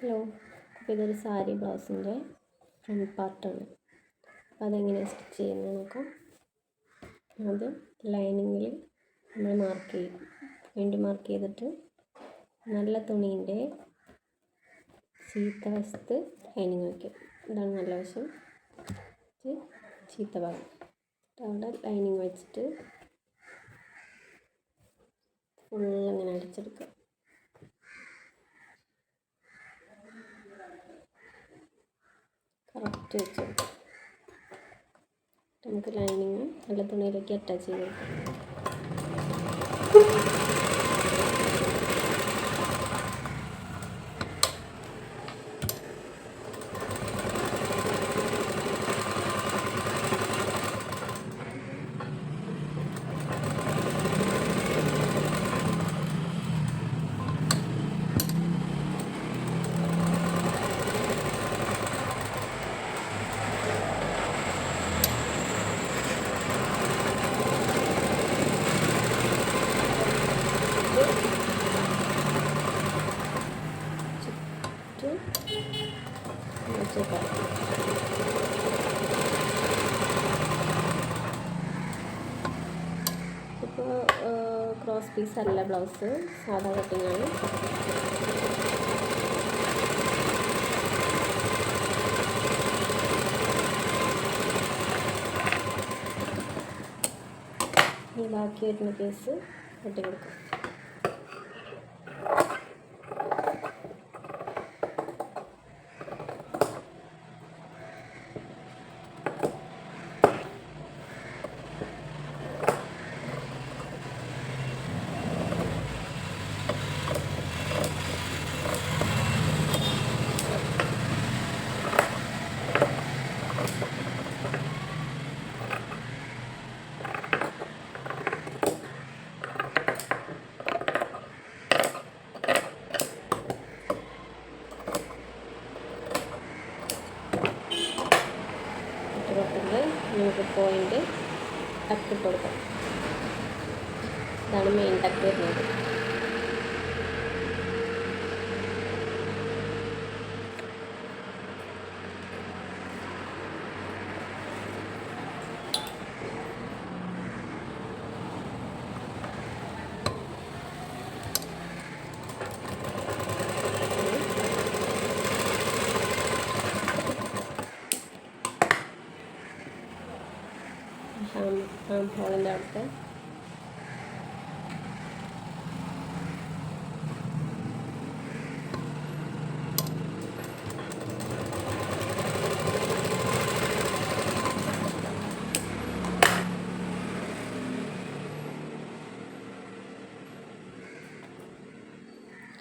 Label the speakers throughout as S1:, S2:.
S1: Hello, അപ്പോൾ ഇതൊരു സാരി ബ്ലൗസിൻ്റെ ഫ്രണ്ട് പാർട്ടാണ്. അപ്പോൾ അതെങ്ങനെയാണ് സ്റ്റിച്ച് ചെയ്യുന്നത് നോക്കാം. ആദ്യം ലൈനിങ്ങിൽ നമ്മൾ മാർക്ക് ചെയ്തിട്ട് നല്ല തുണീൻ്റെ ചീത്ത വശത്ത് ലൈനിങ് വയ്ക്കും. ഇതാണ് നല്ല വശം, ചീത്ത ഭാഗം. അവിടെ ലൈനിങ് വെച്ചിട്ട് ഫുള്ളിങ്ങനെ അടിച്ചെടുക്കുക. കറക്റ്റ് വെച്ചെടുക്കുക. നമുക്ക് ലൈനിങ് നല്ല തുണിയിലേക്ക് അറ്റാച്ച് ചെയ്ത് കൊടുക്കാം. ഇപ്പോൾ ക്രോസ് പീസ് അല്ല ബ്ലൗസ്, സാധാ കട്ടിങ് ആണ്. ഈ ബാക്കി വരുന്ന പീസ് വെട്ടി കൊടുക്കാം. നമുക്ക് പോയിൻ്റ് ടക്ക് ഇട്ട് കൊടുക്കാം. ഇതാണ് മെയിൻ ടക്ക് വരുന്നത്. ഹോളിൻ്റെ അവിടുത്തെ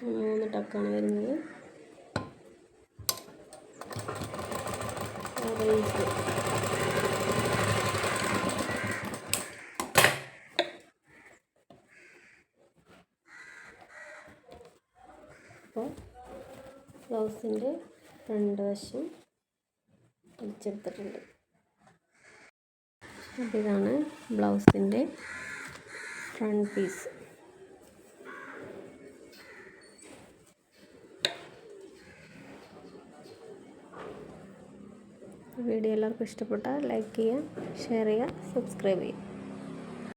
S1: മൂന്ന് ടക്കാണ് വരുന്നത്. അപ്പോൾ ബ്ലൗസിൻ്റെ ഫ്രണ്ട് വശം അടിച്ചെടുത്തിട്ടുണ്ട്. അപ്പോൾ ഇതാണ് ബ്ലൗസിൻ്റെ ഫ്രണ്ട് പീസ്. വീഡിയോ എല്ലാവർക്കും ഇഷ്ടപ്പെട്ടാൽ ലൈക്ക് ചെയ്യുക, ഷെയർ ചെയ്യുക, സബ്സ്ക്രൈബ് ചെയ്യുക.